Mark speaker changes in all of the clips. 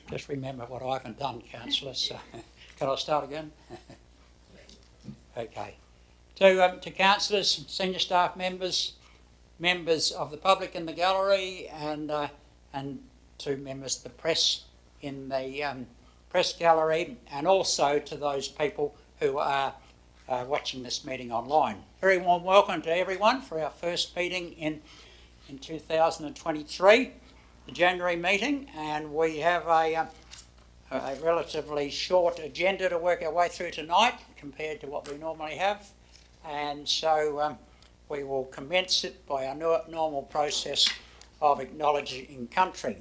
Speaker 1: Just remember what I haven't done, councillor, so can I start again? Okay. To councillors, senior staff members, members of the public in the gallery, and to members of the press in the press gallery, and also to those people who are watching this meeting online. Very warm welcome to everyone for our first meeting in 2023, the January meeting, and we have a relatively short agenda to work our way through tonight compared to what we normally have, and so we will commence it by our normal process of acknowledging country.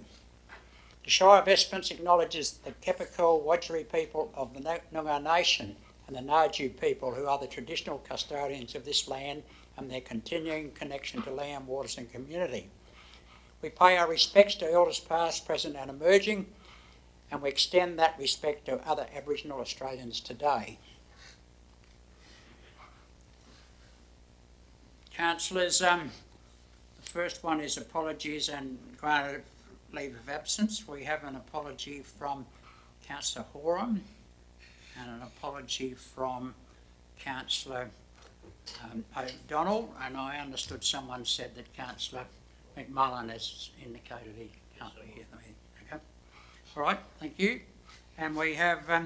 Speaker 1: The Shire of Esperance acknowledges the Kepikal Wadjuri people of the Noongar Nation and the Naju people who are the traditional custodians of this land and their continuing connection to land, waters and community. We pay our respects to elders past, present and emerging, and we extend that respect to other Aboriginal Australians today. Councillors, the first one is apologies and granted leave of absence. We have an apology from Councillor Horan and an apology from Councillor O'Donnell, and I understood someone said that Councillor McMullen has indicated he can't be here. Okay. All right, thank you. And we have, I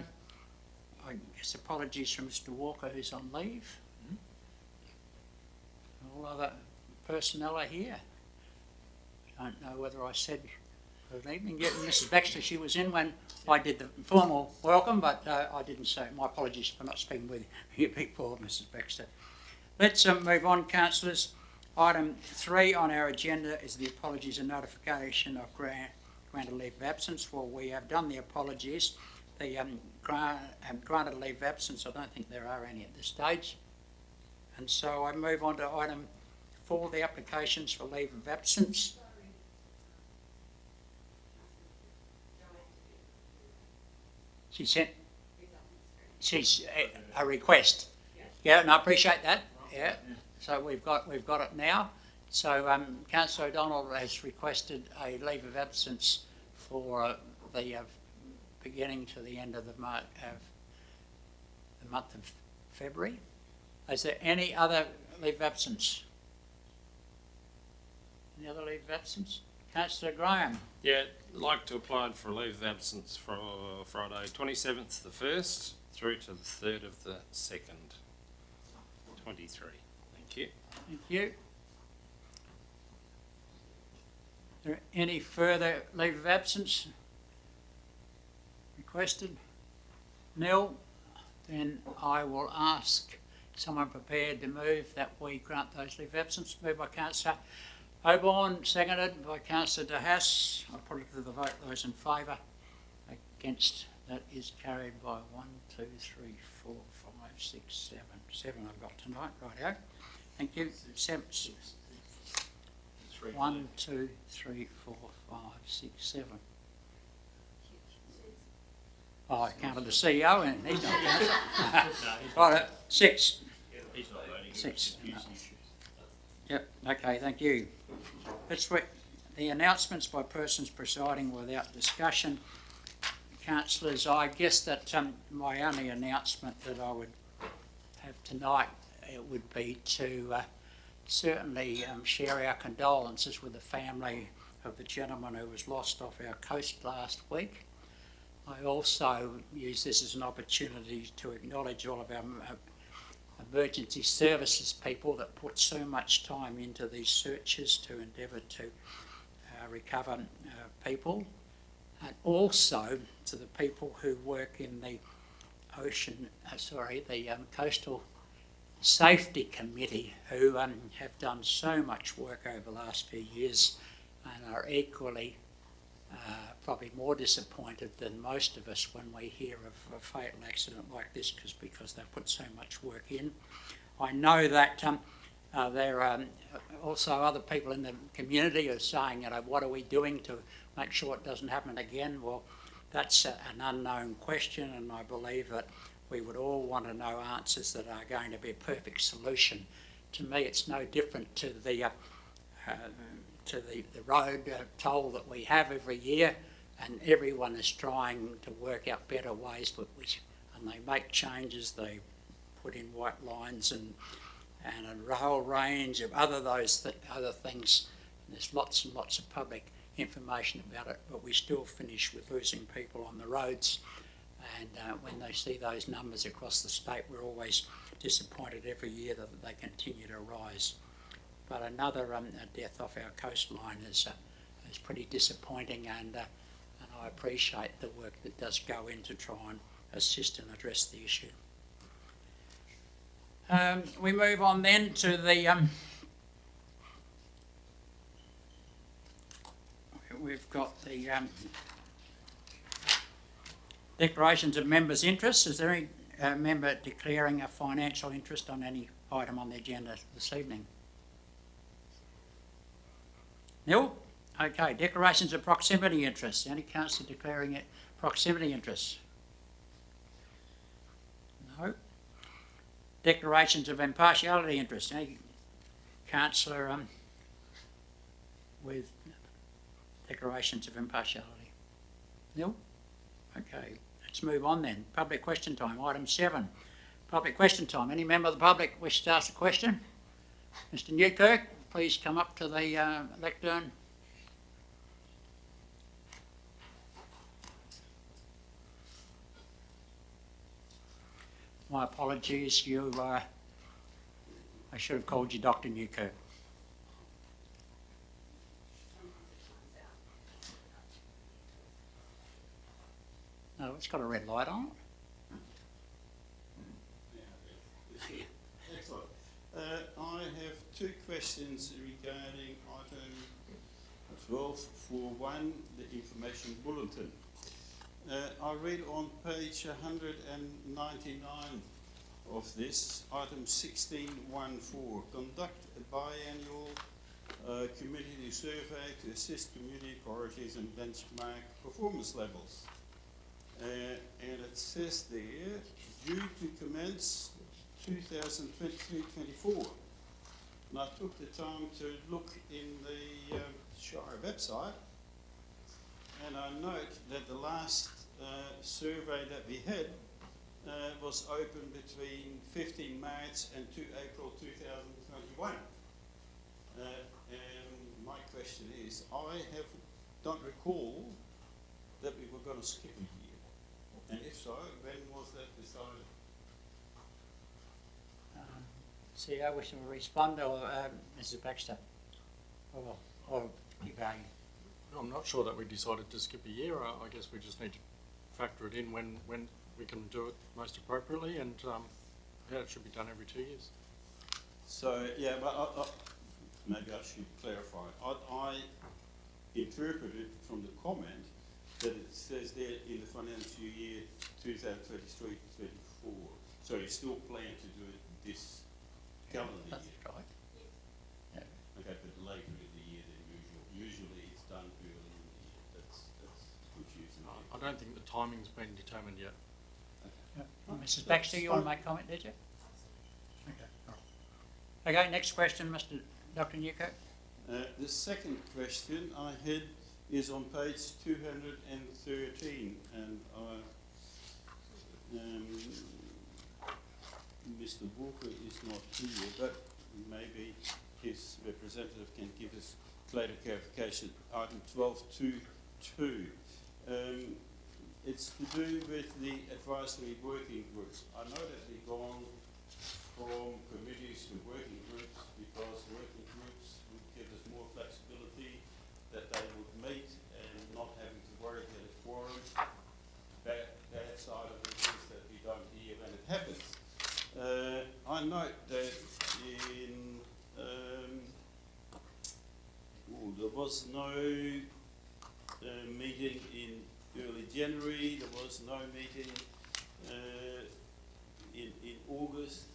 Speaker 1: guess, apologies from Mr Walker, who's on leave. All other personnel are here. I don't know whether I said good evening. Yeah, Mrs Baxter, she was in when I did the formal welcome, but I didn't say. My apologies for not speaking with you before, Mrs Baxter. Let's move on, councillors. Item 3 on our agenda is the apologies and notification of granted leave of absence. Well, we have done the apologies. The granted leave of absence, I don't think there are any at this stage. And so I move on to item 4, the applications for leave of absence. She's a request. Yeah, and I appreciate that. Yeah, so we've got it now. So Councillor O'Donnell has requested a leave of absence for the beginning to the end of the month of February. Is there any other leave of absence? Any other leave of absence? Councillor Graham.
Speaker 2: Yeah, I'd like to apply for a leave of absence for Friday 27th the 1st through to the 3rd of the 2nd, 23. Thank you.
Speaker 1: Thank you. Is there any further leave of absence requested? Nil. Then I will ask someone prepared to move that we grant those leave of absence. Moved by Councillor Oborne, seconded by Councillor De Haas. I'll put it to the vote. Those in favour? Against? That is carried by 1, 2, 3, 4, 5, 6, 7. 7 I've got tonight. Rightio. Thank you. 7. 1, 2, 3, 4, 5, 6, 7. Oh, I counted the CEO and he's not counted. Right, 6.
Speaker 3: He's not voting.
Speaker 1: 6. No. Yep, okay, thank you. Let's read the announcements by persons presiding without discussion. Councillors, I guess that my only announcement that I would have tonight would be to certainly share our condolences with the family of the gentleman who was lost off our coast last week. I also use this as an opportunity to acknowledge all of our emergency services people that put so much time into these searches to endeavour to recover people, and also to the people who work in the Coastal Safety Committee, who have done so much work over the last few years and are equally probably more disappointed than most of us when we hear of a fatal accident like this, because they've put so much work in. I know that there are also other people in the community who are saying, what are we doing to make sure it doesn't happen again? Well, that's an unknown question, and I believe that we would all want to know answers that are going to be a perfect solution. To me, it's no different to the road toll that we have every year. and everyone is trying to work out better ways, and they make changes, they put in white lines and a whole range of other things. There's lots and lots of public information about it, but we still finish with losing people on the roads. And when they see those numbers across the state, we're always disappointed every year that they continue to rise. But another death off our coastline is pretty disappointing, and I appreciate the work that does go in to try and assist and address the issue. We move on then to the we've got the declarations of members' interests. Is there any member declaring a financial interest on any item on the agenda this evening? Neil? Okay, declarations of proximity interests. Any councillor declaring it proximity interests? No. Declarations of impartiality interest. Any councillor with declarations of impartiality? Neil? Okay, let's move on then. Public question time, item 7. Public question time. Any member of the public wish to ask a question? Mr. Newkirk, please come up to the lectern. My apologies, I should have called you Dr. Newkirk. No, it's got a red light on it.
Speaker 3: Excellent. I have 2 questions regarding item 12 for 1, the information bulletin. I read on page 199 of this, item 16.1.4, conduct a biannual community survey to assess community priorities and benchmark performance levels. And it says there, due to commence 2023-24. And I took the time to look in the Shire website, and I note that the last survey that we had was open between 15 March and 2 April 2021. And my question is, I don't recall that we were going to skip a year. And if so, when was that decided?
Speaker 1: CEO, wish to respond, or Mrs. Baxter? Or you going?
Speaker 4: I'm not sure that we decided to skip a year. I guess we just need to factor it in when we can do it most appropriately, and yeah, it should be done every 2 years.
Speaker 3: So, yeah, but maybe I should clarify. I interpreted from the comment that it says there in the financial year 2023-24. So you still plan to do it this calendar year?
Speaker 1: That's right. Yeah.
Speaker 3: Okay, but later in the year than usual. Usually it's done early in the year. That's confusing.
Speaker 4: I don't think the timing's been determined yet.
Speaker 1: Yeah. Mrs. Baxter, you want to make a comment, did you? Okay. All right. Okay, next question, Dr. Newkirk.
Speaker 3: The second question I had is on page 213, and Mr. Walker is not here, but maybe his representative can give us later clarification. Item 12.2.2. It's to do with the advisory working groups. I know that we've gone from committees to working groups because working groups would give us more flexibility, that they would meet and not having to worry about a quorum. That side of it is that we don't hear when it happens. I note that there was no meeting in early January, there was no meeting in August.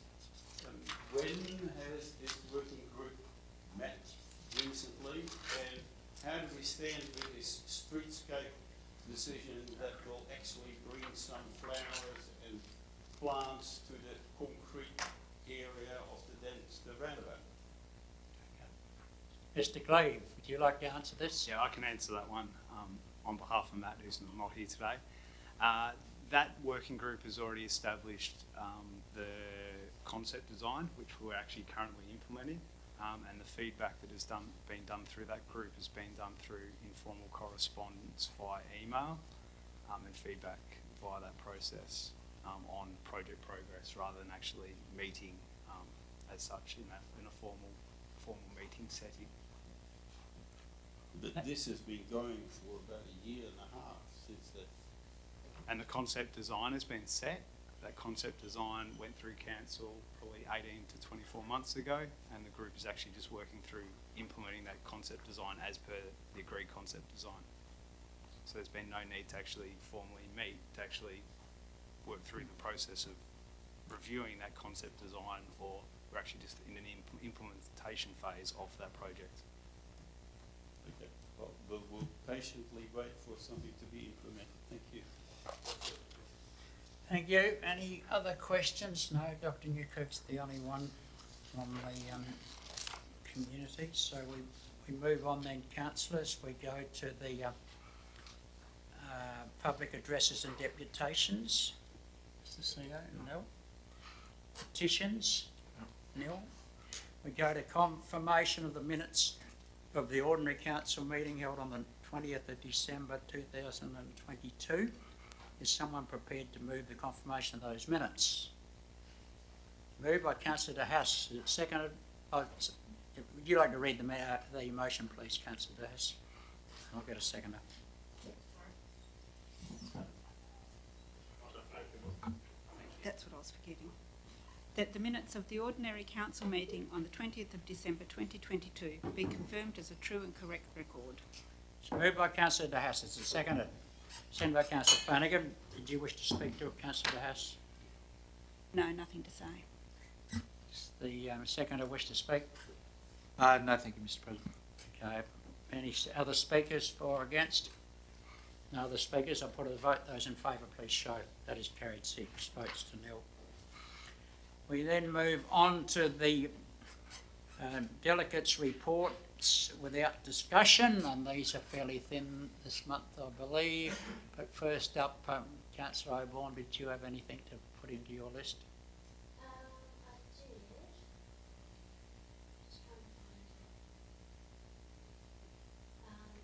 Speaker 3: When has this working group met recently, and how do we stand with this streetscape decision that will actually bring some flowers and plants to the concrete area of the roundabout?
Speaker 1: Mr. Glave, would you like to answer this?
Speaker 5: Yeah, I can answer that one. on behalf of Matt, who's not here today. That working group has already established the concept design, which we're actually currently implementing, and the feedback that has been done through that group has been done through informal correspondence via email, and feedback via that process on project progress, rather than actually meeting as such in a formal meeting setting.
Speaker 3: But this has been going for about a year and a half since that.
Speaker 5: And the concept design has been set. That concept design went through council probably 18 to 24 months ago, and the group is actually just working through implementing that concept design as per the agreed concept design. So there's been no need to actually formally meet to actually work through the process of reviewing that concept design, or we're actually just in an implementation phase of that project.
Speaker 3: Okay, well, we'll patiently wait for something to be implemented. Thank you.
Speaker 1: Thank you. Any other questions? No, Dr. Newkirk's the only one from the community. So we move on then, councillors. We go to the public addresses and deputations. Mr. CEO, Nil. Petitions, Nil. We go to confirmation of the minutes of the ordinary council meeting held on the 20th of December 2022. Is someone prepared to move the confirmation of those minutes? Moved by Councillor De Haas. Is it seconded? Would you like to read the motion, please, Councillor De Haas? I'll get a seconder.
Speaker 6: That's what I was forgetting. That the minutes of the ordinary council meeting on the 20th of December 2022 be confirmed as a true and correct record.
Speaker 1: It's moved by Councillor De Haas. Is it seconded? Seconded by Councillor Flanagan. Did you wish to speak to it, Councillor De Haas?
Speaker 6: No, nothing to say.
Speaker 1: Does the seconder wish to speak?
Speaker 7: No, thank you, Mr. President.
Speaker 1: Okay. Any other speakers for or against? No other speakers. I'll put to the vote. Those in favour, please show. That is carried 6 votes to nil. We then move on to the delegates' reports without discussion, and these are fairly thin this month, I believe. But first up, Councillor Oborne, did you have anything to put into your list?
Speaker 8: I did. Just trying to find it.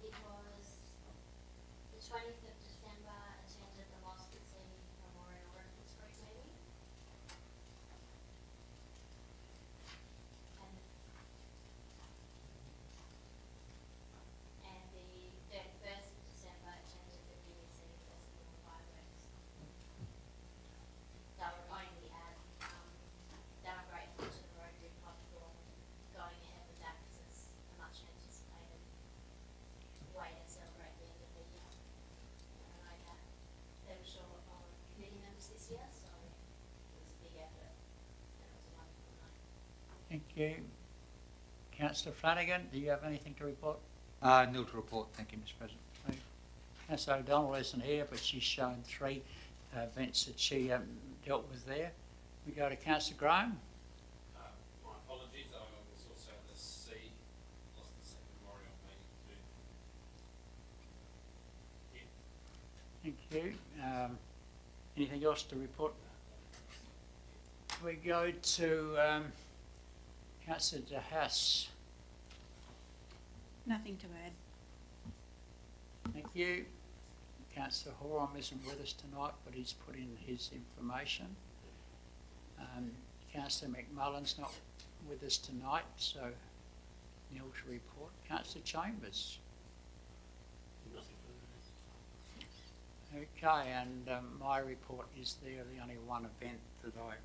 Speaker 8: It was the 20th of December, attended the Lost at Sea Memorial Reference Group meeting. And the 31st of December, attended the BBC Festival of Fireworks. So I would only add that I'm grateful to the Rotary Club for going ahead with that, because it's a much anticipated way to celebrate the end of the year. And I know that they were short on committee members this year, so it was a big effort, and it was a wonderful night.
Speaker 1: Thank you. Councillor Flanagan, do you have anything to report?
Speaker 7: Nil to report, thank you, Mr. President.
Speaker 1: Councillor O'Donnell isn't here, but she's shown 3 events that she dealt with there. We go to Councillor Graham.
Speaker 2: My apologies, I was also at the Sea, Lost at Sea Memorial meeting too.
Speaker 1: Thank you. Anything else to report? We go to Councillor De Haas.
Speaker 6: Nothing to add.
Speaker 1: Thank you. Councillor Horam isn't with us tonight, but he's put in his information. Councillor McMullen's not with us tonight, so nil to report. Councillor Chambers. Okay, and my report is there, the only one event that I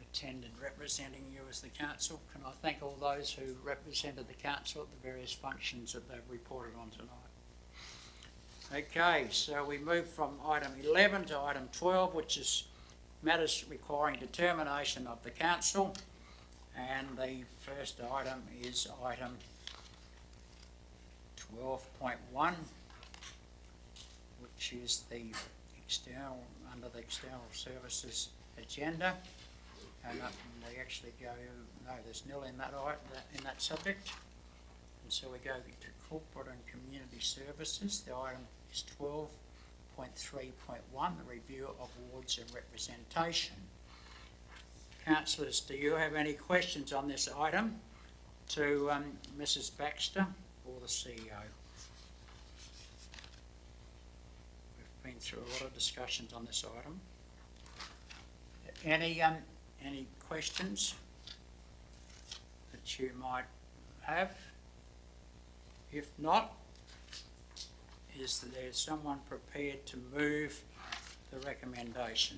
Speaker 1: attended representing you as the council. Can I thank all those who represented the council at the various functions that they've reported on tonight. Okay, so we move from item 11 to item 12, which is matters requiring determination of the council. And the first item is item 12.1, which is the external, under the external services agenda. And we actually go, no, there's nil in that subject. And so we go to corporate and community services. The item is 12.3.1, the review of wards and representation. Councillors, do you have any questions on this item to Mrs. Baxter or the CEO? We've been through a lot of discussions on this item. Any questions that you might have? If not, is there someone prepared to move the recommendation?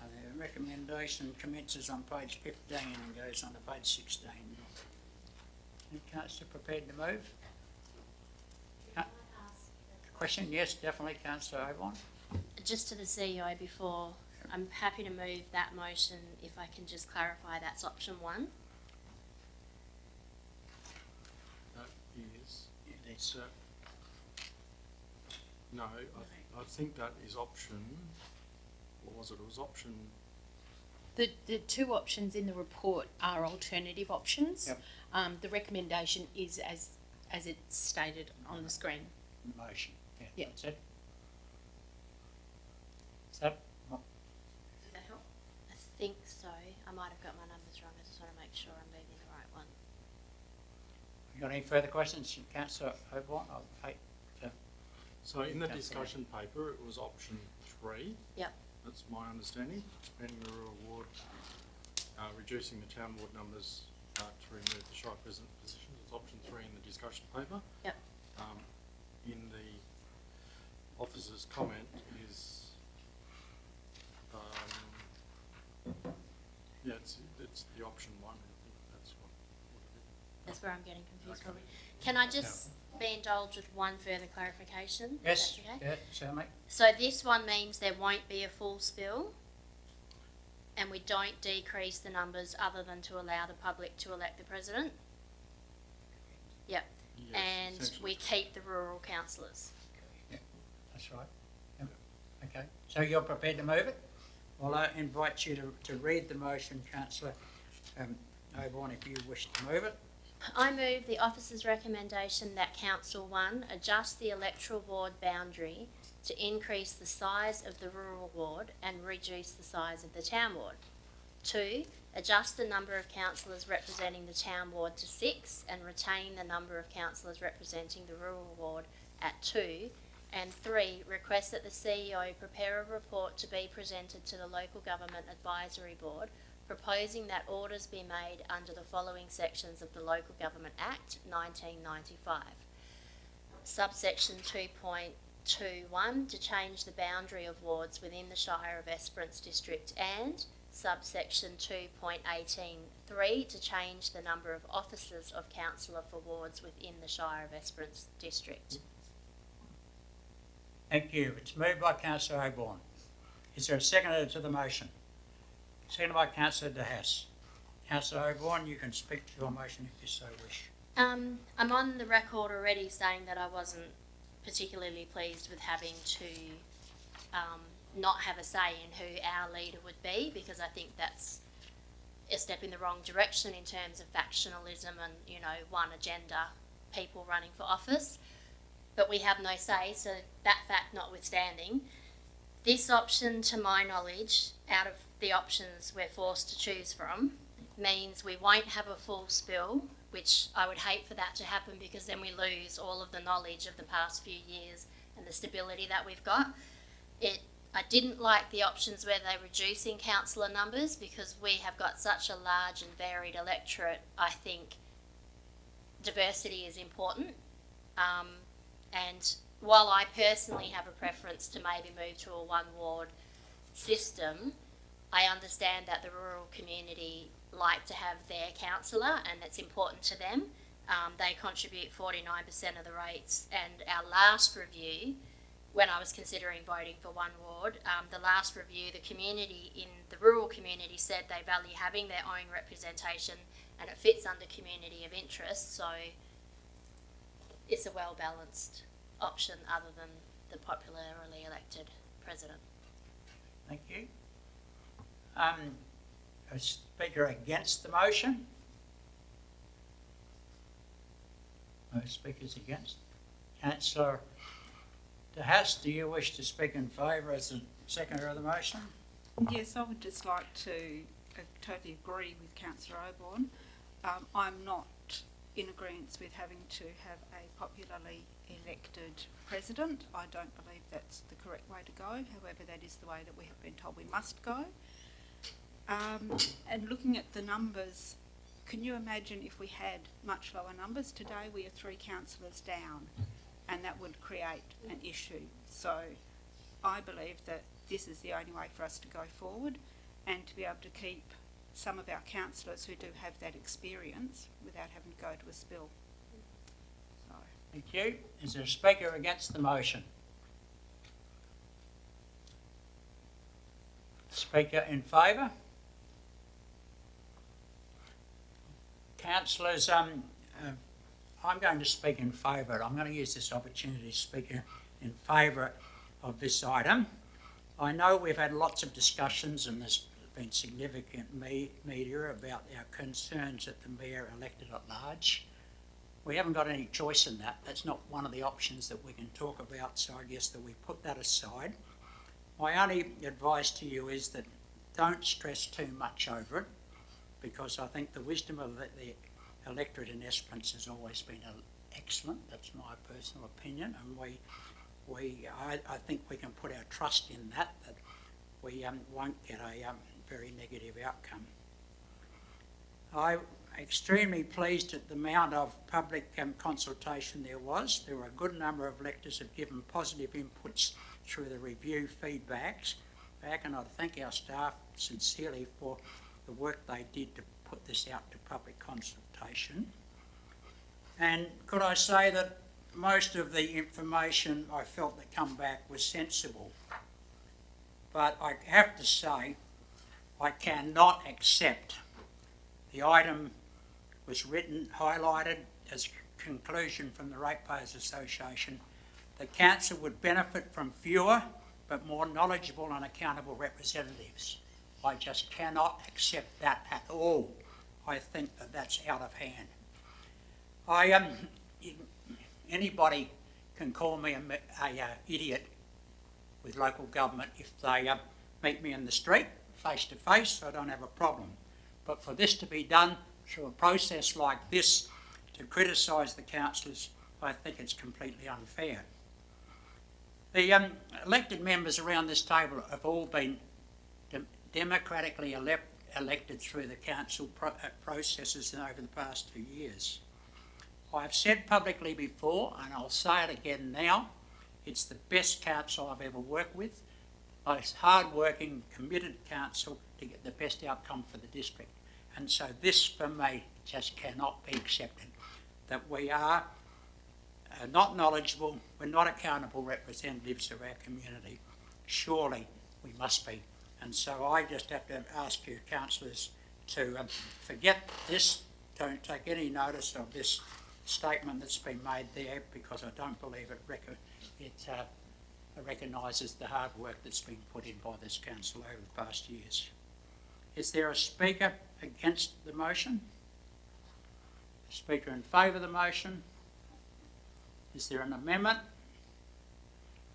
Speaker 1: And the recommendation commences on page 15 and goes on to page 16. Any councillor prepared to move?
Speaker 8: Can I ask
Speaker 1: Question? Yes, definitely, councillor Avon.
Speaker 8: just to the CEO before, I'm happy to move that motion if I can just clarify that's option 1.
Speaker 4: That is,
Speaker 1: It's,
Speaker 4: no, I think that is option, what was it? It was option,
Speaker 9: The two options in the report are alternative options.
Speaker 1: Yep.
Speaker 9: The recommendation is as it's stated on the screen.
Speaker 1: motion. Yeah,
Speaker 9: Yeah.
Speaker 1: that's it. Is that,
Speaker 8: Does that help? I think so. I might have got my numbers wrong. I just want to make sure I'm moving the right one.
Speaker 1: you got any further questions, councillor Avon?
Speaker 4: so in the
Speaker 1: Councillor.
Speaker 4: discussion paper, it was option 3.
Speaker 8: Yep.
Speaker 4: That's my understanding, expanding the rural ward, reducing the town ward numbers to remove the shire president positions. It's option 3 in the discussion paper.
Speaker 8: Yep.
Speaker 4: In the officer's comment is, yeah, it's the option 1. I think that's what it is.
Speaker 8: That's where I'm getting confused
Speaker 4: Okay.
Speaker 8: probably. Can I just be indulged with one further clarification? if
Speaker 1: Yes,
Speaker 8: that's okay?
Speaker 1: yeah, certainly.
Speaker 8: So this one means there won't be a full spill, and we don't decrease the numbers other than to allow the public to elect the president? Yep.
Speaker 4: Yes,
Speaker 8: And
Speaker 4: essentially.
Speaker 8: we keep the rural councillors.
Speaker 1: That's right. Yep. Okay, so you're prepared to move it? Well, I invite you to read the motion, councillor Avon, if you wish to move it.
Speaker 8: I move the officer's recommendation that Council 1 adjust the electoral ward boundary to increase the size of the rural ward and reduce the size of the town ward. 2, adjust the number of councillors representing the town ward to 6 and retain the number of councillors representing the rural ward at 2. And 3, request that the CEO prepare a report to be presented to the Local Government Advisory Board proposing that orders be made under the following sections of the Local Government Act 1995. Subsection 2.21 to change the boundary of wards within the Shire of Esperance District, and subsection 2.18.3 to change the number of officers of councillor for wards within the Shire of Esperance District.
Speaker 1: Thank you. It's moved by councillor Avon. Is there a seconder to the motion? Seconded by councillor De Haas. Councillor Avon, you can speak to your motion if you so wish.
Speaker 8: I'm on the record already saying that I wasn't particularly pleased with having to not have a say in who our leader would be, because I think that's a step in the wrong direction in terms of factionalism and, one agenda people running for office. But we have no say, so that fact notwithstanding, this option, to my knowledge, out of the options we're forced to choose from, means we won't have a full spill, which I would hate for that to happen, because then we lose all of the knowledge of the past few years and the stability that we've got. I didn't like the options where they're reducing councillor numbers, because we have got such a large and varied electorate. I think diversity is important. And while I personally have a preference to maybe move to a one ward system, I understand that the rural community like to have their councillor, and it's important to them. They contribute 49% of the rates, and our last review, when I was considering voting for one ward, the last review, the community in the rural community said they value having their own representation, and it fits under community of interest, so it's a well-balanced option other than the popularly elected president.
Speaker 1: Thank you. A speaker against the motion? No speakers against? Councillor De Haas, do you wish to speak in favour as the seconder of the motion?
Speaker 6: Yes, I would just like to totally agree with Councillor Oborne. I'm not in agreement with having to have a popularly elected president. I don't believe that's the correct way to go. However, that is the way that we have been told we must go. And looking at the numbers, can you imagine if we had much lower numbers? Today we are 3 councillors down, and that would create an issue. So I believe that this is the only way for us to go forward and to be able to keep some of our councillors who do have that experience without having to go to a spill. So,
Speaker 1: Thank you. Is there a speaker against the motion? Speaker in favour? Councillors, I'm going to speak in favour. I'm going to use this opportunity to speak in favour of this item. I know we've had lots of discussions and there's been significant media about our concerns at the mayor elected at large. We haven't got any choice in that. That's not one of the options that we can talk about, so I guess that we put that aside. My only advice to you is that don't stress too much over it, because I think the wisdom of the electorate in Esperance has always been excellent. That's my personal opinion, and I think we can put our trust in that we won't get a very negative outcome. I'm extremely pleased at the amount of public consultation there was. There were a good number of electors have given positive inputs through the review feedbacks back, and I thank our staff sincerely for the work they did to put this out to public consultation. And could I say that most of the information I felt that come back was sensible. But I have to say, I cannot accept the item was written, highlighted as a conclusion from the Ratepayers Association. The council would benefit from fewer but more knowledgeable and accountable representatives. I just cannot accept that at all. I think that that's out of hand. Anybody can call me a idiot with local government if they meet me in the street face to face. I don't have a problem. But for this to be done through a process like this to criticise the councillors, I think it's completely unfair. The elected members around this table have all been democratically elected through the council processes over the past 2 years. I've said publicly before, and I'll say it again now, it's the best council I've ever worked with. Most hard-working, committed council to get the best outcome for the district. And so this, for me, just cannot be accepted. That we are not knowledgeable, we're not accountable representatives of our community. Surely we must be. And so I just have to ask you, councillors, to forget this, don't take any notice of this statement that's been made there, because I don't believe it recognises the hard work that's been put in by this council over the past years. Is there a speaker against the motion? A speaker in favour of the motion? Is there an amendment?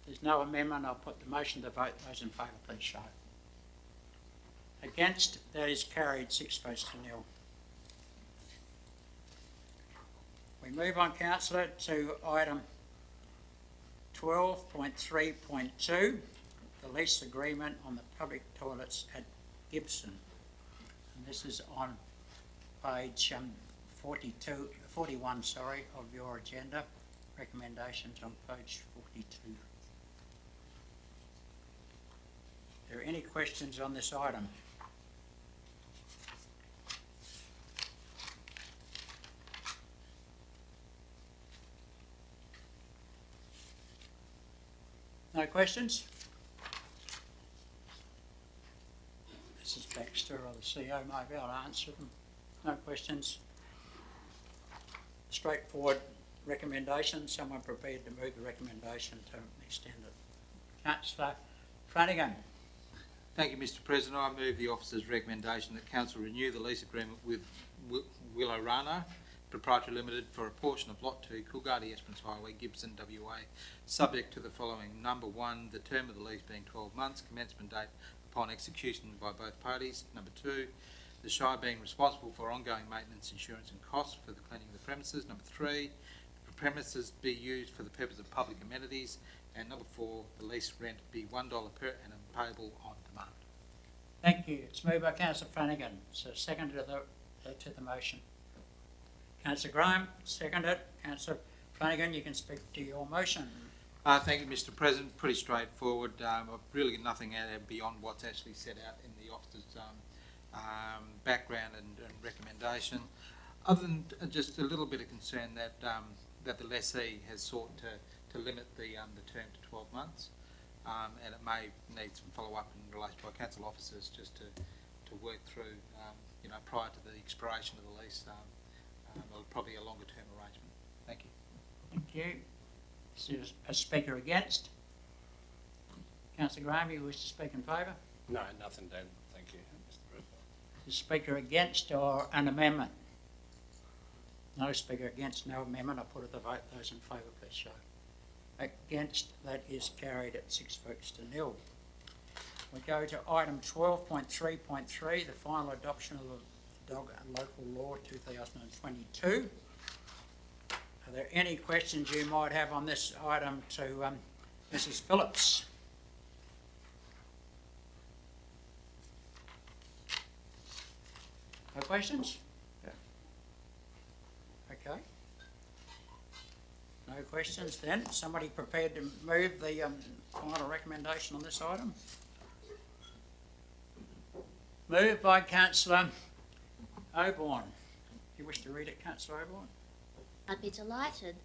Speaker 1: If there's no amendment, I'll put the motion to vote. Those in favour, please show. Against, that is carried 6 votes to 0. We move on, councillor, to item 12.3.2, the lease agreement on the public toilets at Gibson. And this is on page 41 of your agenda. Recommendations on page 42. Are there any questions on this item? No questions? Mrs. Baxter or the CEO may be able to answer them. No questions? Straightforward recommendation. Someone prepared to move the recommendation to extend it. Councillor Flanagan.
Speaker 7: Thank you, Mr. President. I move the officer's recommendation that council renew the lease agreement with Willow Rana Proprietary Limited for a portion of Lot 2, Coolgardie Esperance Highway, Gibson, WA, subject to the following. Number 1, the term of the lease being 12 months, commencement date upon execution by both parties. Number 2, the Shire being responsible for ongoing maintenance, insurance and costs for the cleaning of the premises. Number 3, the premises be used for the purpose of public amenities. And number 4, the lease rent be $1 per annum payable on demand.
Speaker 1: Thank you. It's moved by councillor Flanagan, so seconded to the motion. Councillor Graham, seconded. Councillor Flanagan, you can speak to your motion.
Speaker 7: Thank you, Mr. President. Pretty straightforward. I've really got nothing out beyond what's actually set out in the officer's background and recommendation, other than just a little bit of concern that that the lessee has sought to limit the term to 12 months, and it may need some follow-up in relation by council officers just to work through, prior to the expiration of the lease, probably a longer-term arrangement. Thank you.
Speaker 1: Thank you. Is there a speaker against? Councillor Graham, you wish to speak in favour?
Speaker 2: No, nothing, Dan. Thank you, Mr. President.
Speaker 1: Is the speaker against or an amendment? No speaker against, no amendment. I put it to vote. Those in favour, please show. Against, that is carried at 6 votes to 0. We go to item 12.3.3, the final adoption of the Dog Local Law 2022. Are there any questions you might have on this item to Mrs. Phillips? No questions? Okay. No questions then. Somebody prepared to move the final recommendation on this item? Moved by councillor Oborne. You wish to read it, councillor Oborne?
Speaker 8: I'd be delighted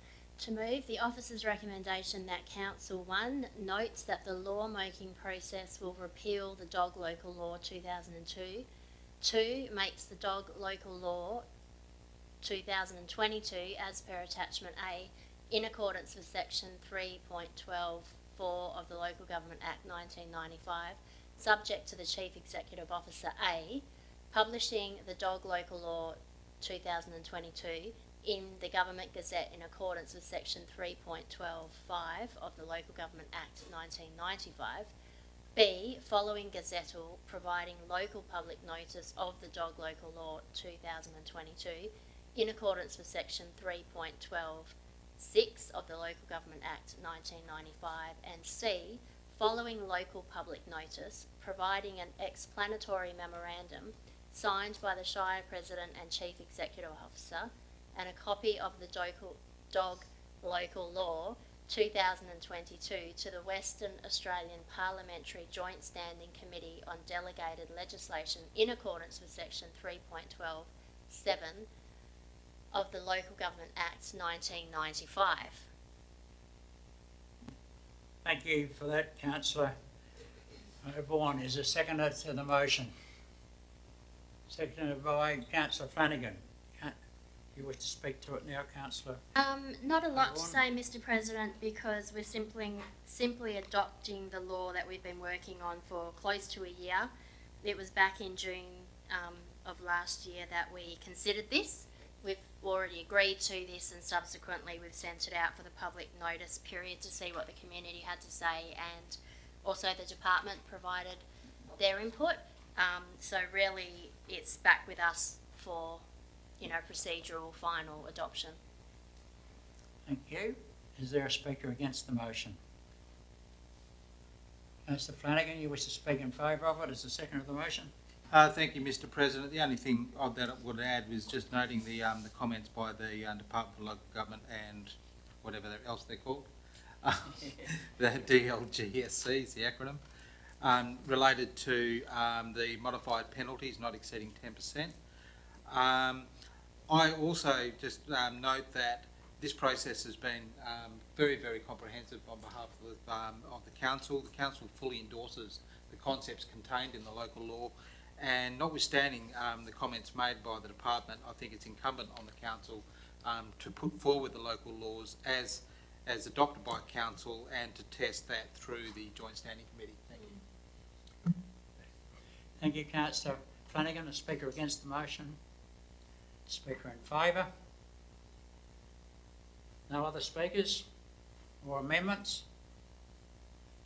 Speaker 8: to move the officer's recommendation that Council 1 notes that the law-making process will repeal the Dog Local Law 2002, 2 makes the Dog Local Law 2022 as per Attachment A in accordance with Section 3.12.4 of the Local Government Act 1995, subject to the Chief Executive Officer A publishing the Dog Local Law 2022 in the Government Gazette in accordance with Section 3.12.5 of the Local Government Act 1995. B, following gazettal providing local public notice of the Dog Local Law 2022 in accordance with Section 3.12.6 of the Local Government Act 1995, and C, following local public notice providing an explanatory memorandum signed by the Shire President and Chief Executive Officer and a copy of the Dog Local Law 2022 to the Western Australian Parliamentary Joint Standing Committee on Delegated Legislation in accordance with Section 3.12.7 of the Local Government Act 1995.
Speaker 1: Thank you for that, councillor Oborne. Is a seconder to the motion? Seconded by councillor Flanagan. You wish to speak to it now, councillor?
Speaker 8: Not a lot to
Speaker 1: Oborne?
Speaker 8: say, Mr. President, because we're simply adopting the law that we've been working on for close to a year. It was back in June of last year that we considered this. We've already agreed to this, and subsequently we've sent it out for the public notice period to see what the community had to say, and also the department provided their input. So really it's back with us for procedural final adoption.
Speaker 1: Thank you. Is there a speaker against the motion? Councillor Flanagan, you wish to speak in favour of it as the seconder of the motion?
Speaker 7: Thank you, Mr. President. The only thing that I would add was just noting the comments by the Department of Local Government and whatever else they're called, the DLGSC is the acronym, related to the modified penalties not exceeding 10%. I also just note that this process has been very, very comprehensive on behalf of the council. The council fully endorses the concepts contained in the local law, and notwithstanding the comments made by the department, I think it's incumbent on the council to put forward the local laws as adopted by council and to test that through the Joint Standing Committee. Thank you.
Speaker 1: Thank you, councillor Flanagan. A speaker against the motion? Speaker in favour? No other speakers or amendments?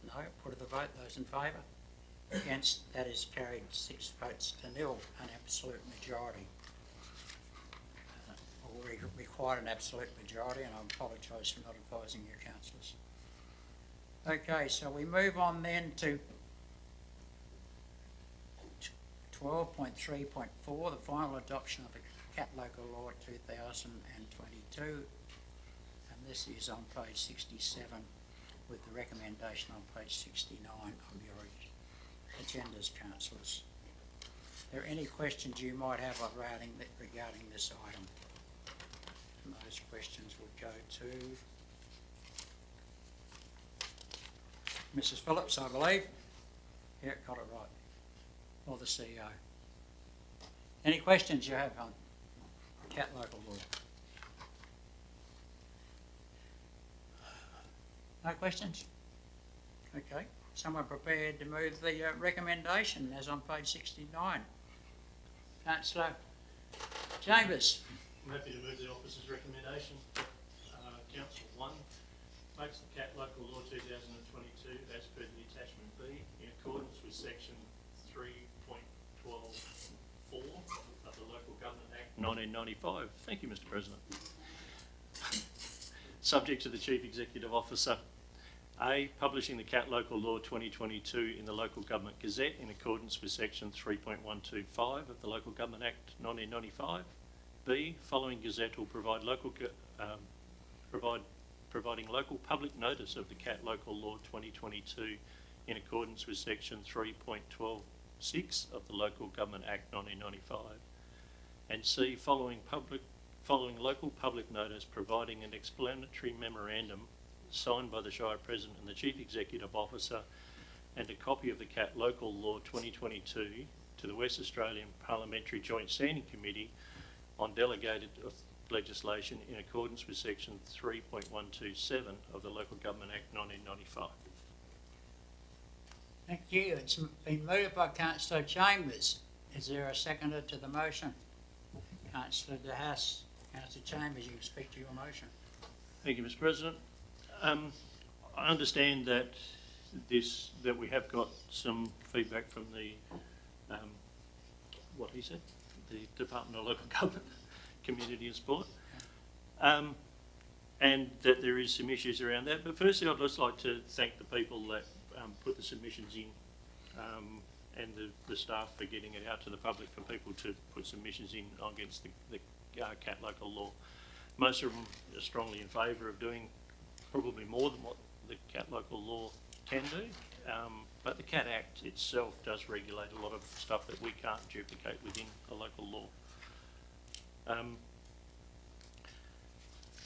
Speaker 1: No, put to the vote, those in favour? Against, that is carried 6 votes to nil, an absolute majority. We required an absolute majority, and I apologise for not advising you, councillors. Okay, so we move on then to 12.3.4, the final adoption of the Cat Local Law 2022, and this is on page 67 with the recommendation on page 69 of your agendas, councillors. Are there any questions you might have regarding this item? And those questions would go to Mrs. Phillips, I believe. Yeah, got it right. Or the CEO. Any questions you have on Cat Local Law? No questions? Okay. Someone prepared to move the recommendation as on page 69? Councillor Chambers.
Speaker 10: I'm happy to move the officer's recommendation. Council 1 makes the Cat Local Law 2022 as per the attachment B in accordance with section 3.12.4 of the Local Government Act 1995. Thank you, Mr. President. Subject to the Chief Executive Officer A, publishing the Cat Local Law 2022 in the Local Government Gazette in accordance with section 3.125 of the Local Government Act 1995. B, following Gazette will provide providing local public notice of the Cat Local Law 2022 in accordance with section 3.12.6 of the Local Government Act 1995. And C, following local public notice providing an explanatory memorandum signed by the Shire President and the Chief Executive Officer and a copy of the Cat Local Law 2022 to the West Australian Parliamentary Joint Standing Committee on delegated legislation in accordance with section 3.127 of the Local Government Act 1995.
Speaker 1: Thank you. It's been moved by Councillor Chambers. Is there a seconder to the motion? Councillor De Haas. Councillor Chambers, you can speak to your motion.
Speaker 10: Thank you, Mr. President. I understand that we have got some feedback from the what he said, the Department of Local Government, Community and Sport, and that there is some issues around that. But firstly, I'd just like to thank the people that put the submissions in, and the staff for getting it out to the public for people to put submissions in against the Cat Local Law. Most of them are strongly in favour of doing probably more than what the Cat Local Law can do, but the Cat Act itself does regulate a lot of stuff that we can't duplicate within a local law.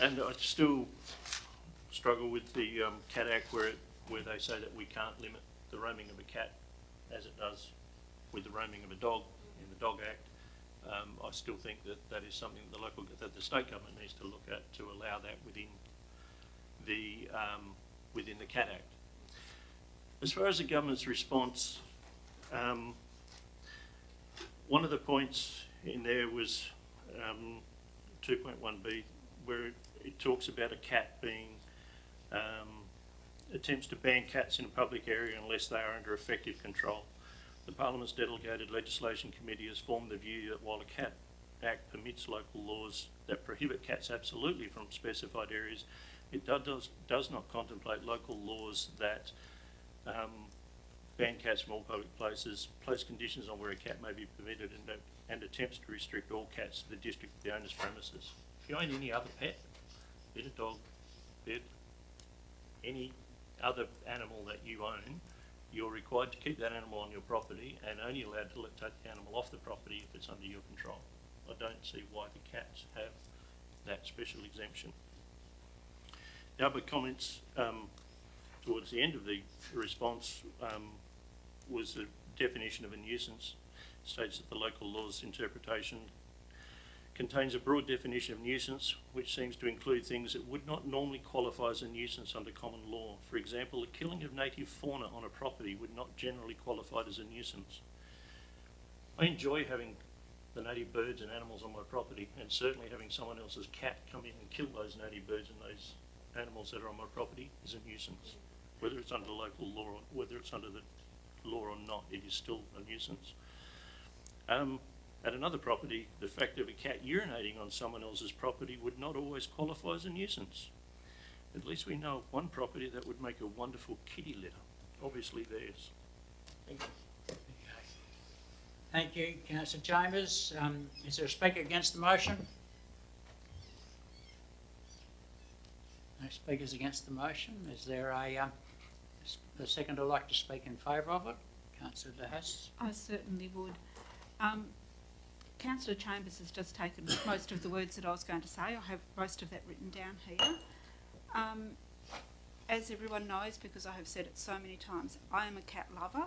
Speaker 10: And I still struggle with the Cat Act where they say that we can't limit the roaming of a cat as it does with the roaming of a dog in the Dog Act. I still think that is something that the state government needs to look at to allow that within the Cat Act. As far as the government's response, one of the points in there was 2.1b, where it talks about a cat being attempts to ban cats in a public area unless they are under effective control. The Parliament's Delegated Legislation Committee has formed the view that while the Cat Act permits local laws that prohibit cats absolutely from specified areas, it does not contemplate local laws that ban cats from all public places, place conditions on where a cat may be permitted, and attempts to restrict all cats to the district of the owner's premises. If you own any other pet, be it a dog, be it any other animal that you own, you're required to keep that animal on your property and only allowed to take the animal off the property if it's under your control. I don't see why the cats have that special exemption. The other comments towards the end of the response was the definition of a nuisance. It states that the local law's interpretation contains a broad definition of nuisance which seems to include things that would not normally qualify as a nuisance under common law. For example, the killing of native fauna on a property would not generally qualify as a nuisance. I enjoy having the native birds and animals on my property, and certainly having someone else's cat come in and kill those native birds and those animals that are on my property is a nuisance. Whether it's under local law or whether it's under the law or not, it is still a nuisance. At another property, the fact of a cat urinating on someone else's property would not always qualify as a nuisance. At least we know of one property that would make a wonderful kitty litter, obviously theirs. Thank you.
Speaker 1: Thank you, councillor Chambers. Is there a speaker against the motion? No speakers against the motion. Is there a second who'd like to speak in favour of it? Councillor De Haas.
Speaker 6: I certainly would. Councillor Chambers has just taken most of the words that I was going to say. I have most of that written down here. As everyone knows, because I have said it so many times, I am a cat lover,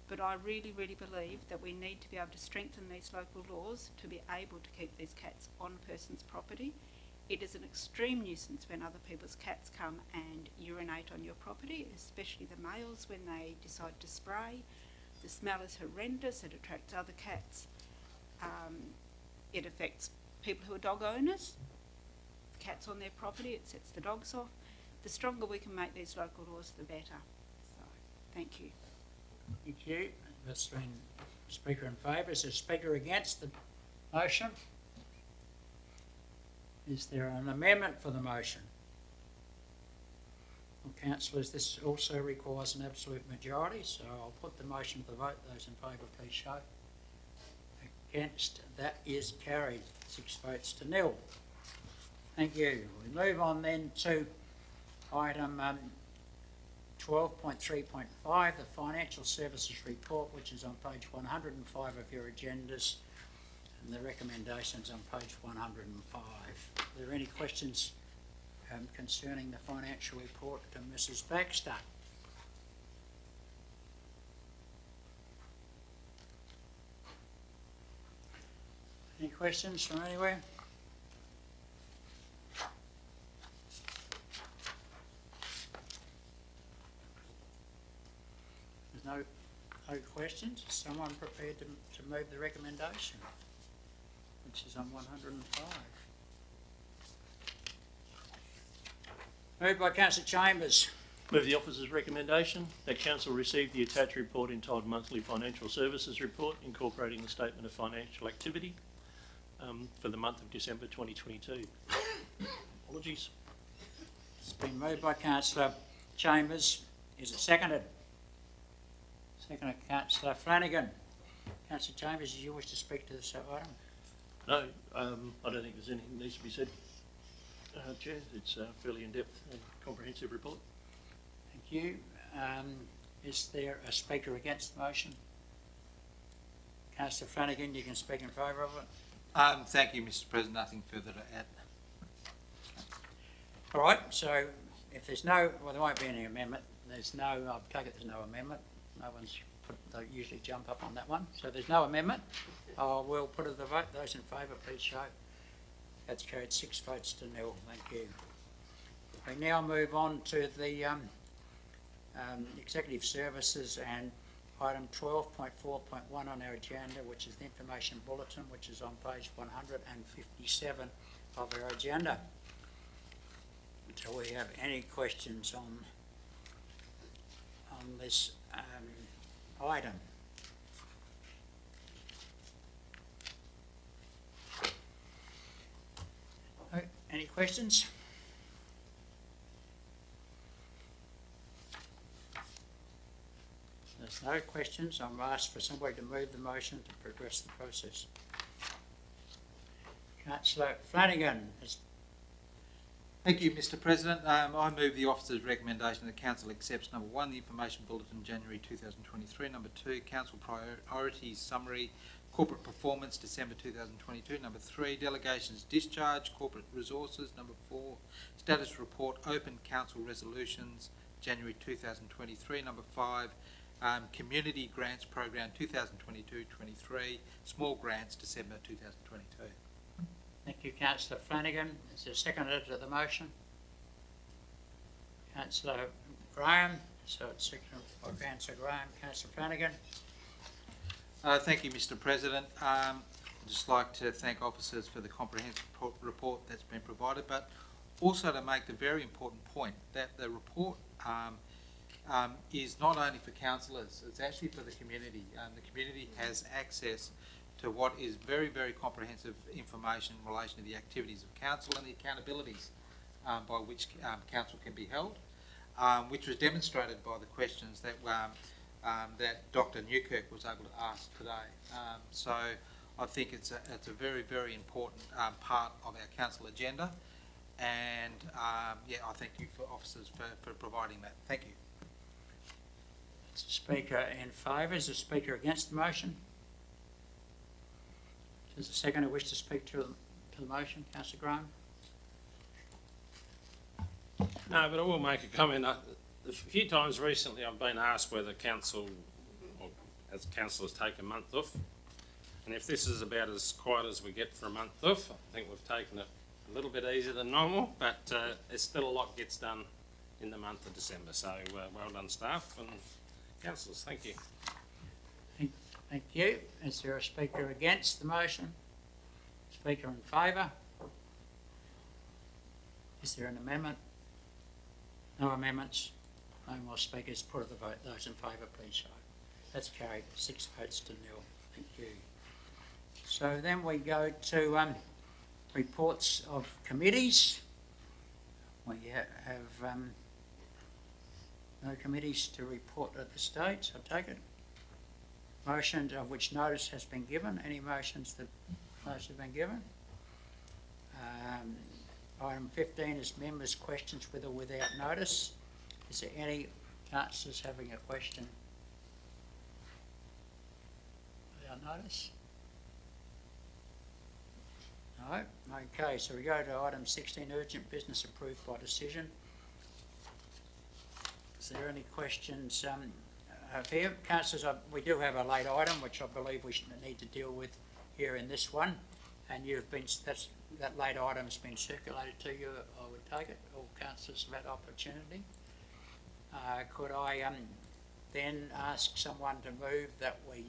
Speaker 6: but I really, really believe that we need to be able to strengthen these local laws to be able to keep these cats on a person's property. It is an extreme nuisance when other people's cats come and urinate on your property, especially the males when they decide to spray. The smell is horrendous, it attracts other cats. It affects people who are dog owners. Cats on their property, it sets the dogs off. The stronger we can make these local laws, the better. So, thank you.
Speaker 1: Thank you. That's been speaker in favour. Is there a speaker against the motion? Is there an amendment for the motion? Well, councillors, this also requires an absolute majority, so I'll put the motion to the vote. Those in favour, please show. Against, that is carried. 6 votes to 0. Thank you. We move on then to item 12.3.5, the Financial Services Report, which is on page 105 of your agendas, and the recommendations on page 105. Are there any questions concerning the financial report to Mrs. Baxter? Any questions from anywhere? There's no questions. Is someone prepared to move the recommendation, which is on 105? Moved by councillor Chambers.
Speaker 10: Move the officer's recommendation that council receive the attached report entitled Monthly Financial Services Report, incorporating the statement of financial activity for the month of December 2022. Apologies.
Speaker 1: It's been moved by councillor Chambers. Is it seconded? Seconded, councillor Flanagan. Councillor Chambers, do you wish to speak to this item?
Speaker 10: No, I don't think there's anything that needs to be said, Chair. It's a fairly in-depth and comprehensive report.
Speaker 1: Thank you. Is there a speaker against the motion? Councillor Flanagan, you can speak in favour of it.
Speaker 7: Thank you, Mr. President. Nothing further to add.
Speaker 1: All right, so if there's no, well, there won't be any amendment. There's no, I'll take it there's no amendment. No one's put, they usually jump up on that one. So there's no amendment. We'll put it to the vote. Those in favour, please show. That's carried 6 votes to 0. Thank you. We now move on to the executive services and item 12.4.1 on our agenda, which is the information bulletin, which is on page 157 of our agenda. Do we have any questions on this item? Any questions? There's no questions. I'm asked for somebody to move the motion to progress the process. Councillor Flanagan.
Speaker 7: Thank you, Mr. President. I move the officer's recommendation that council accepts number 1, the information bulletin January 2023, number 2, council priorities summary, corporate performance December 2022, number 3, delegations discharge, corporate resources, number 4, status report, open council resolutions January 2023, number 5, community grants program 2022-23, small grants December 2022.
Speaker 1: Thank you, Councillor Flanagan. Is there a seconder to the motion? Councillor Graham. So it's seconded by Councillor Graham. Councillor Flanagan.
Speaker 7: Thank you, Mr. President. I'd just like to thank officers for the comprehensive report that's been provided, but also to make the very important point that the report is not only for councillors, it's actually for the community. The community has access to what is very, very comprehensive information in relation to the activities of council and the accountabilities by which council can be held, which was demonstrated by the questions that that Dr. Newkirk was able to ask today. So I think it's a very, very important part of our council agenda, and yeah, I thank you for officers for providing that. Thank you.
Speaker 1: Is the speaker in favour? Is the speaker against the motion? Does the seconder wish to speak to the motion? Councillor Graham?
Speaker 2: No, but I will make a comment. A few times recently I've been asked whether council, or as councillors, take a month off. And if this is about as quiet as we get for a month off, I think we've taken it a little bit easier than normal, but there's still a lot gets done in the month of December. So well done, staff and councillors. Thank you.
Speaker 1: Thank you. Is there a speaker against the motion? Speaker in favour? Is there an amendment? No amendments? No more speakers. Put to the vote. Those in favour, please show. That's carried. 6 votes to 0. Thank you. So then we go to reports of committees. We have no committees to report at this stage, I take it. Motions of which notice has been given. Any motions that notice have been given? Item 15 is members' questions with or without notice. Is there any councillors having a question without notice? No? Okay, so we go to item 16, urgent business approved by decision. Is there any questions here? Councillors, we do have a late item which I believe we need to deal with here in this one, and that late item's been circulated to you, I would take it. All councillors have had opportunity. Could I then ask someone to move that we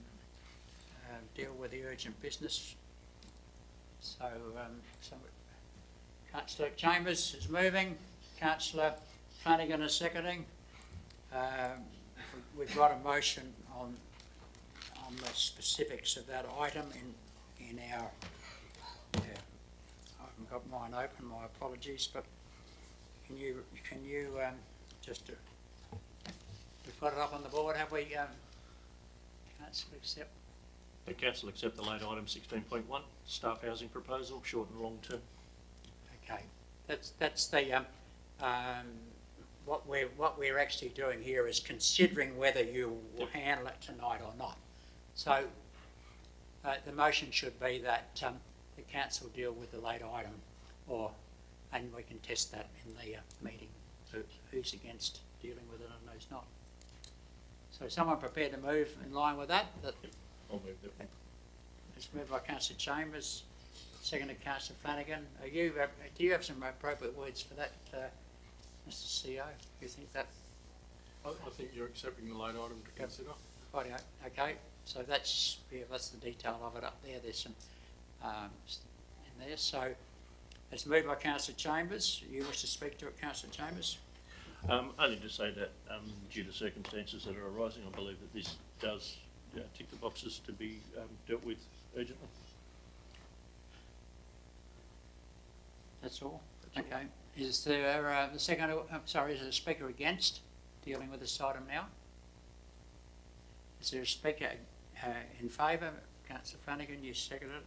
Speaker 1: deal with the urgent business? So, Councillor Chambers is moving, Councillor Flanagan is seconding. We've got a motion on the specifics of that item in our. I haven't got mine open. My apologies, but can you just we've got it up on the board, have we? Councillor accept.
Speaker 10: The council accept the late item 16.1, staff housing proposal, short and long term.
Speaker 1: Okay, that's the what we're actually doing here is considering whether you will handle it tonight or not. So the motion should be that the council deal with the late item, and we can test that in the meeting. Who's against dealing with it and who's not? So someone prepared to move in line with that?
Speaker 10: I'll move that.
Speaker 1: It's moved by Councillor Chambers, seconded Councillor Flanagan. Do you have some appropriate words for that, Mr. CEO? Do you think that?
Speaker 4: I think you're accepting the late item to consider.
Speaker 1: Right, okay. So that's the detail of it up there. There's some in there. So it's moved by Councillor Chambers. You wish to speak to it, Councillor Chambers?
Speaker 10: Only to say that due to circumstances that are arising, I believe that this does tick the boxes to be dealt with urgently.
Speaker 1: That's all? Okay. Is there the second, is there a speaker against dealing with this item now? Is there a speaker in favour? Councillor Flanagan, you seconded it?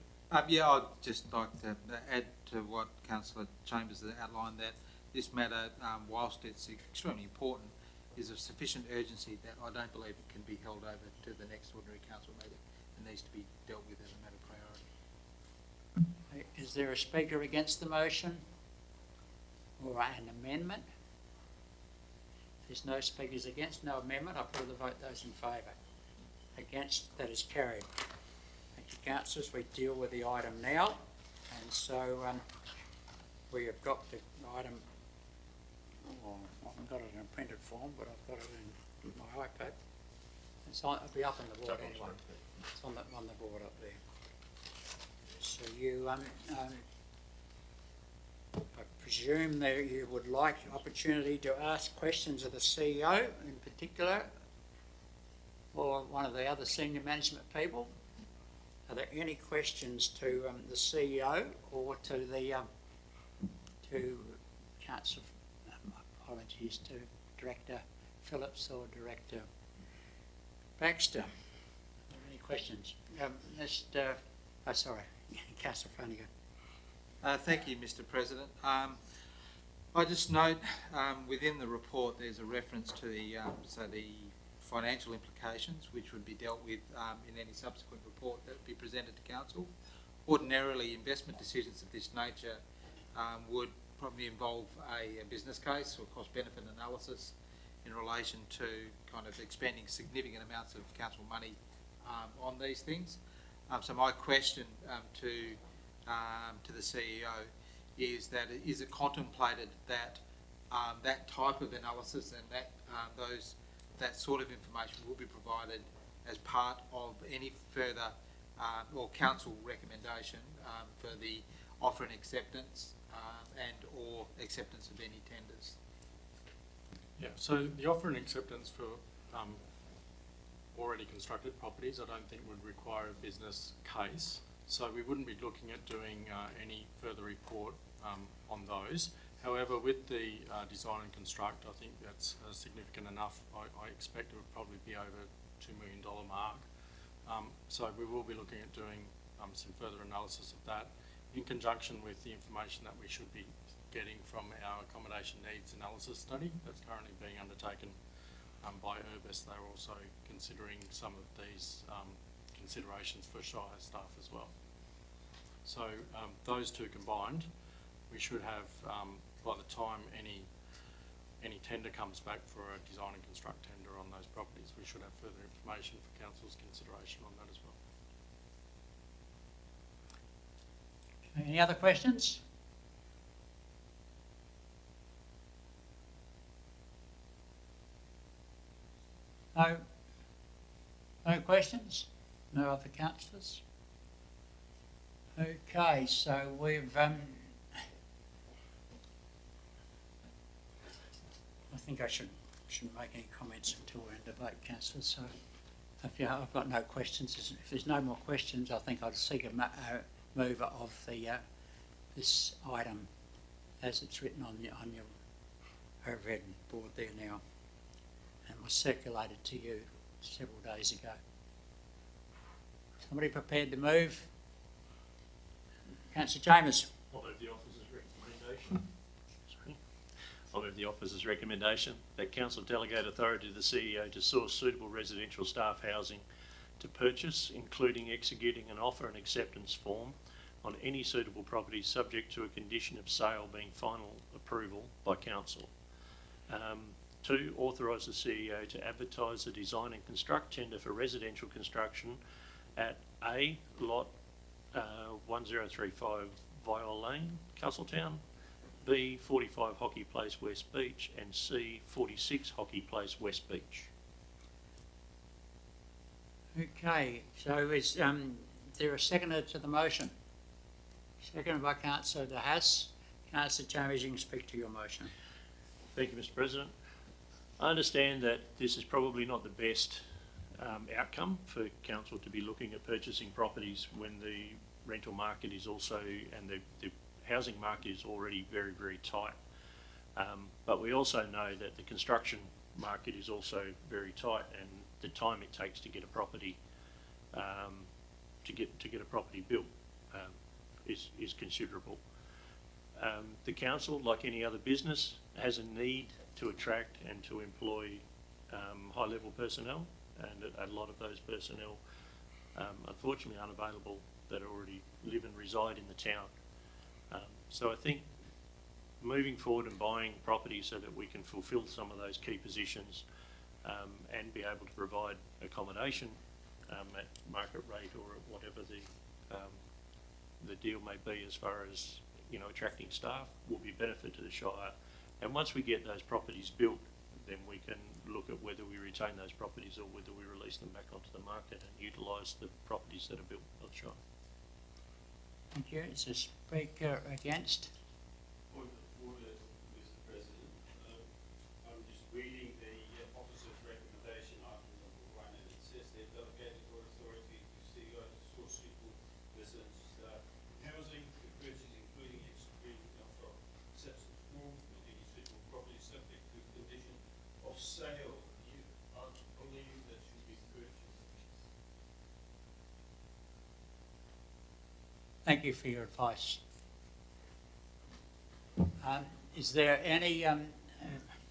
Speaker 7: Yeah, I'd just like to add to what Councillor Chambers has outlined, that this matter, whilst it's extremely important, is of sufficient urgency that I don't believe it can be held over to the next ordinary council meeting. It needs to be dealt with as a matter of priority.
Speaker 1: Is there a speaker against the motion or an amendment? If there's no speakers against, no amendment, I'll put to the vote those in favour. Against, that is carried. Thank you, councillors. We deal with the item now, and so we have got the item. I haven't got it in a printed form, but I've got it in my iPad. It'll be up on the board anyway. It's on the board up there. So you, I presume that you would like opportunity to ask questions of the CEO in particular, or one of the other senior management people. Are there any questions to the CEO or to the to Council? Apologies to Director Phillips or Director Baxter. Are there any questions? Sorry, Councillor Flanagan.
Speaker 7: Thank you, Mr. President. I just note within the report there's a reference to the financial implications, which would be dealt with in any subsequent report that would be presented to council. Ordinarily, investment decisions of this nature would probably involve a business case or cost-benefit analysis in relation to kind of expending significant amounts of council money on these things. So my question to the CEO is that is it contemplated that that type of analysis and that that sort of information will be provided as part of any further or council recommendation for the offer and acceptance and or acceptance of any tenders?
Speaker 4: Yeah, so the offer and acceptance for already constructed properties I don't think would require a business case. So we wouldn't be looking at doing any further report on those. However, with the design and construct, I think that's significant enough. I expect it would probably be over $2 million mark. So we will be looking at doing some further analysis of that in conjunction with the information that we should be getting from our accommodation needs analysis study that's currently being undertaken by Urbis. They're also considering some of these considerations for Shire staff as well. So those two combined, we should have, by the time any tender comes back for a design and construct tender on those properties, we should have further information for council's consideration on that as well.
Speaker 1: Any other questions? No? No questions? No other councillors? Okay, so we've I think I shouldn't make any comments until we're in debate, councillors. So I've got no questions. If there's no more questions, I think I'd seek a mover of the this item as it's written on your overhead board there now, and was circulated to you several days ago. Somebody prepared to move? Councillor Chambers.
Speaker 10: I'll move the officer's recommendation. I'll move the officer's recommendation that council delegate authority to the CEO to source suitable residential staff housing to purchase, including executing an offer and acceptance form on any suitable property subject to a condition of sale being final approval by council. 2, authorise the CEO to advertise the design and construct tender for residential construction at A, lot 1035 Viol Lane, Castletown, B, 45 Hockey Place, West Beach, and C, 46 Hockey Place, West Beach.
Speaker 1: Okay, so is there a seconder to the motion? Seconded by Councillor De Haas. Councillor Chambers, you can speak to your motion.
Speaker 10: Thank you, Mr. President. I understand that this is probably not the best outcome for council to be looking at purchasing properties when the rental market is also, and the housing market is already very, very tight. But we also know that the construction market is also very tight, and the time it takes to get a property to get a property built is considerable. The council, like any other business, has a need to attract and to employ high-level personnel, and a lot of those personnel unfortunately aren't available that already live and reside in the town. So I think moving forward and buying property so that we can fulfil some of those key positions and be able to provide accommodation at market rate or at whatever the deal may be as far as, you know, attracting staff will be a benefit to the Shire. And once we get those properties built, then we can look at whether we retain those properties or whether we release them back onto the market and utilise the properties that are built by the Shire.
Speaker 1: Thank you. Is the speaker against?
Speaker 3: Point of order, Mr. President. I'm just reading the officer's recommendation, item number 1, and it says they're delegated or authority to CEO to source suitable business housing to purchase, including extreme of substance form with any suitable property subject to condition of sale. I believe that should be purchased.
Speaker 1: Thank you for your advice. Is there any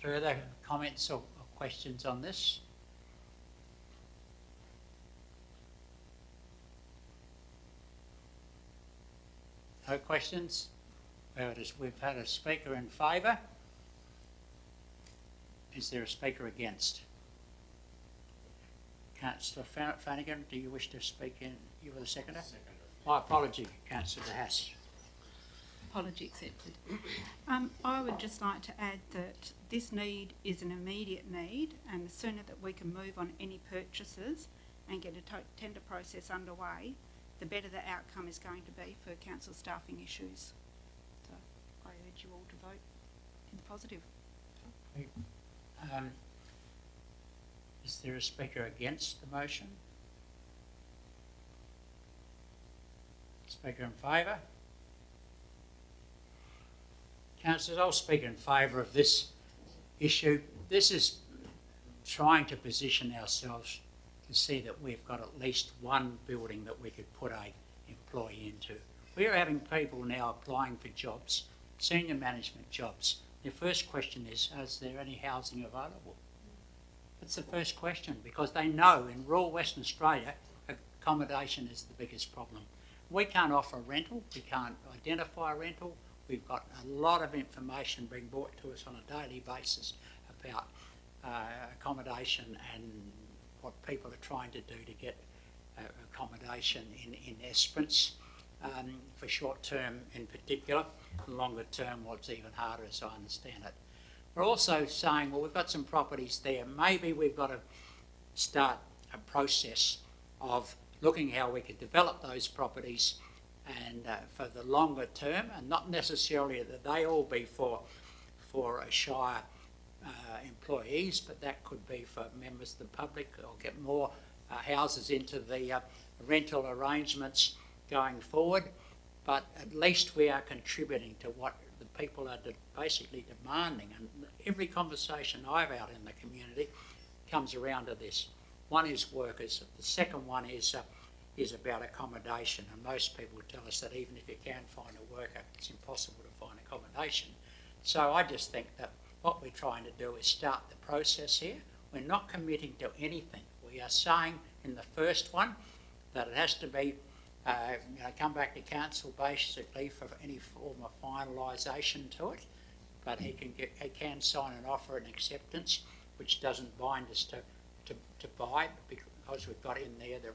Speaker 1: further comments or questions on this? No questions? We've had a speaker in favour. Is there a speaker against? Councillor Flanagan, do you wish to speak in? You were the seconder? My apology, Councillor Haas.
Speaker 6: Apology accepted. I would just like to add that this need is an immediate need, and the sooner that we can move on any purchases and get a tender process underway, the better the outcome is going to be for council staffing issues. So I urge you all to vote in the positive.
Speaker 1: Is there a speaker against the motion? Speaker in favour? Councillors, I'll speak in favour of this issue. This is trying to position ourselves to see that we've got at least one building that we could put a employee into. We're having people now applying for jobs, senior management jobs. Their first question is there any housing available? That's the first question, because they know in rural Western Australia, accommodation is the biggest problem. We can't offer rental, we can't identify rental. We've got a lot of information being brought to us on a daily basis about accommodation and what people are trying to do to get accommodation in Esperance, for short term in particular. Longer term, what's even harder, as I understand it. We're also saying, well, we've got some properties there. Maybe we've got to start a process of looking how we could develop those properties and for the longer term, and not necessarily that they all be for a Shire employees, but that could be for members of the public, or get more houses into the rental arrangements going forward. But at least we are contributing to what the people are basically demanding, and every conversation I've out in the community comes around to this. One is workers, the second one is about accommodation, and most people tell us that even if you can find a worker, it's impossible to find accommodation. So I just think that what we're trying to do is start the process here. We're not committing to anything. We are saying in the first one that it has to be come back to council basically for any form of finalisation to it, but he can sign an offer and acceptance, which doesn't bind us to buy, because we've got in there the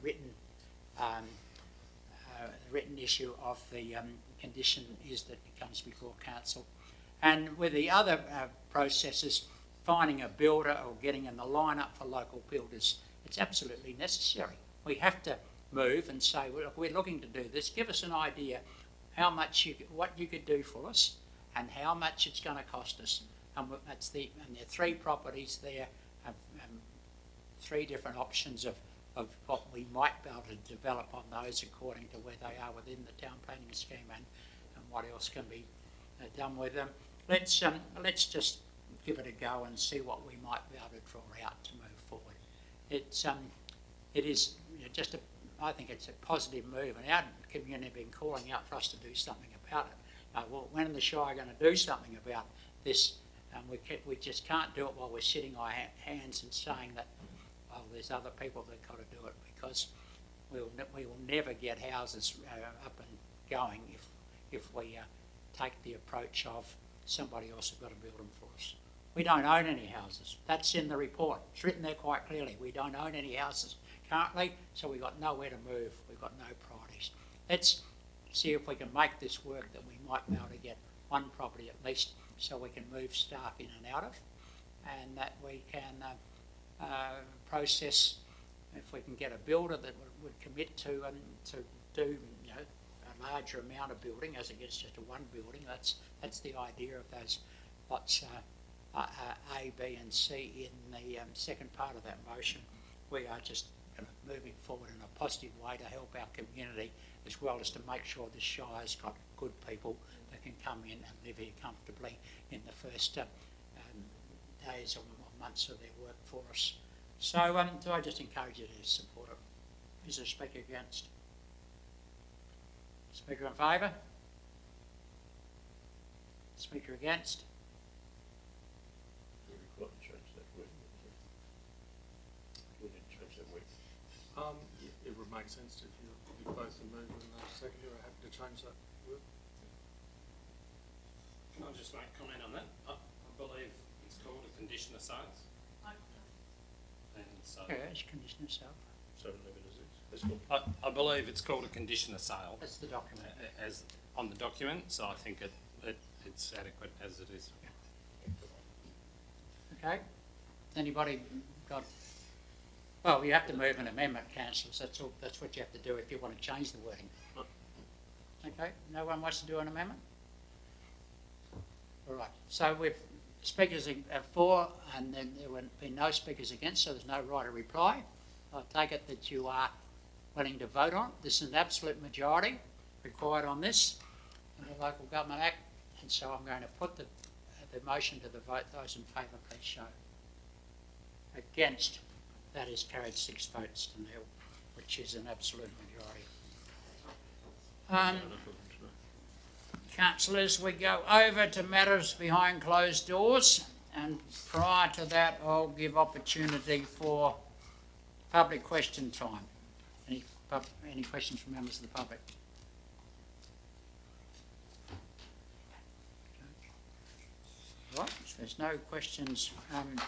Speaker 1: written issue of the condition is that it comes before council. And with the other processes, finding a builder or getting in the line-up for local builders, it's absolutely necessary. We have to move and say, well, we're looking to do this. Give us an idea how much what you could do for us and how much it's going to cost us. And there are 3 properties there, 3 different options of what we might be able to develop on those according to where they are within the town planning scheme and what else can be done with them. Let's just give it a go and see what we might be able to draw out to move forward. It is just I think it's a positive move, and our community have been calling out for us to do something about it. Well, when are the Shire going to do something about this? We just can't do it while we're sitting our hands and saying that, well, there's other people that got to do it, because we will never get houses up and going if we take the approach of somebody else has got to build them for us. We don't own any houses. That's in the report. It's written there quite clearly. We don't own any houses currently, so we've got nowhere to move. We've got no priorities. Let's see if we can make this work, that we might be able to get one property at least so we can move staff in and out of, and that we can process, if we can get a builder that would commit to do larger amount of building as against just a one building. That's the idea of those lots A, B and C in the second part of that motion. We are just moving forward in a positive way to help our community, as well as to make sure the Shire's got good people that can come in and live here comfortably in the first days or months of their work for us. So I just encourage you to support it. Is there a speaker against? Speaker in favour? Speaker against?
Speaker 10: We're required to change that word. We need to change that word.
Speaker 4: It would make sense if you both the mover and the seconder are happy to change that word.
Speaker 2: Can I just make a comment on that? I believe it's called a condition of sales. And so,
Speaker 1: Yeah, it's condition of sale.
Speaker 10: So leave it as is. That's cool.
Speaker 2: I believe it's called a condition of sale
Speaker 1: That's the document.
Speaker 2: as on the document, so I think it's adequate as it is.
Speaker 1: Okay. Anybody got? Well, you have to move an amendment, councillors. That's all. That's what you have to do if you want to change the wording. Okay. No one wants to do an amendment. All right. So we've speakers for, and then there will be no speakers against. So there's no right of reply. I take it that you are willing to vote on it. This is an absolute majority required on this in the Local Government Act, and so I'm going to put the motion to the vote. Those in favour, please show. Against, that is carried 6 votes to 0, which is an absolute majority. Councillors, we go over to matters behind closed doors, and prior to that, I'll give opportunity for public question time. Any questions from members of the public? Right, if there's no questions from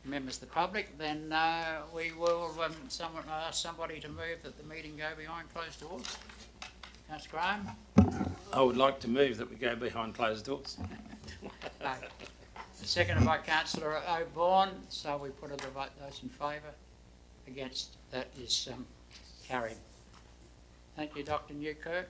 Speaker 1: members of the public, then we will ask somebody to move that the meeting go behind closed doors. Councillor Graham?
Speaker 2: I would like to move that we go behind closed doors.
Speaker 1: Seconded by Councillor O'Born, so we put it to vote. Those in favour? Against? That is carried. Thank you, Dr. Newkirk.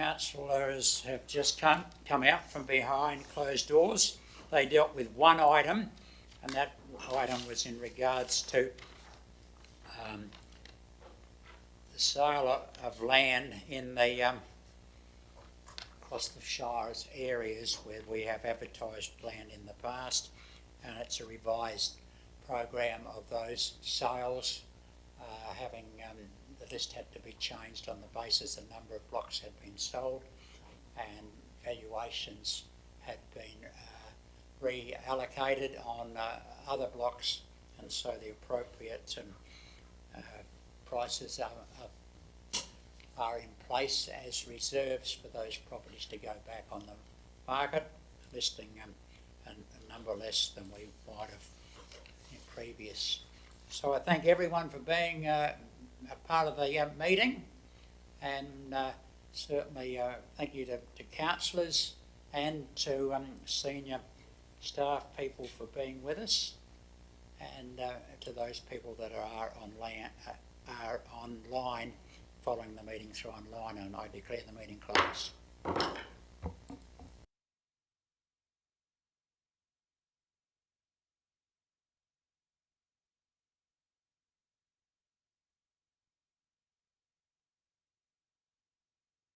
Speaker 1: councillors have just come out from behind closed doors. They dealt with one item, and that item was in regards to the sale of land in the Gloucester Shire's areas where we have advertised land in the past, and it's a revised program of those sales, having the list had to be changed on the basis the number of blocks had been sold and valuations had been reallocated on other blocks, and so the appropriate prices are in place as reserves for those properties to go back on the market, listing a number less than we might have in previous. So I thank everyone for being a part of the meeting, and certainly thank you to councillors and to senior staff people for being with us, and to those people that are online following the meeting through online, and I declare the meeting closed.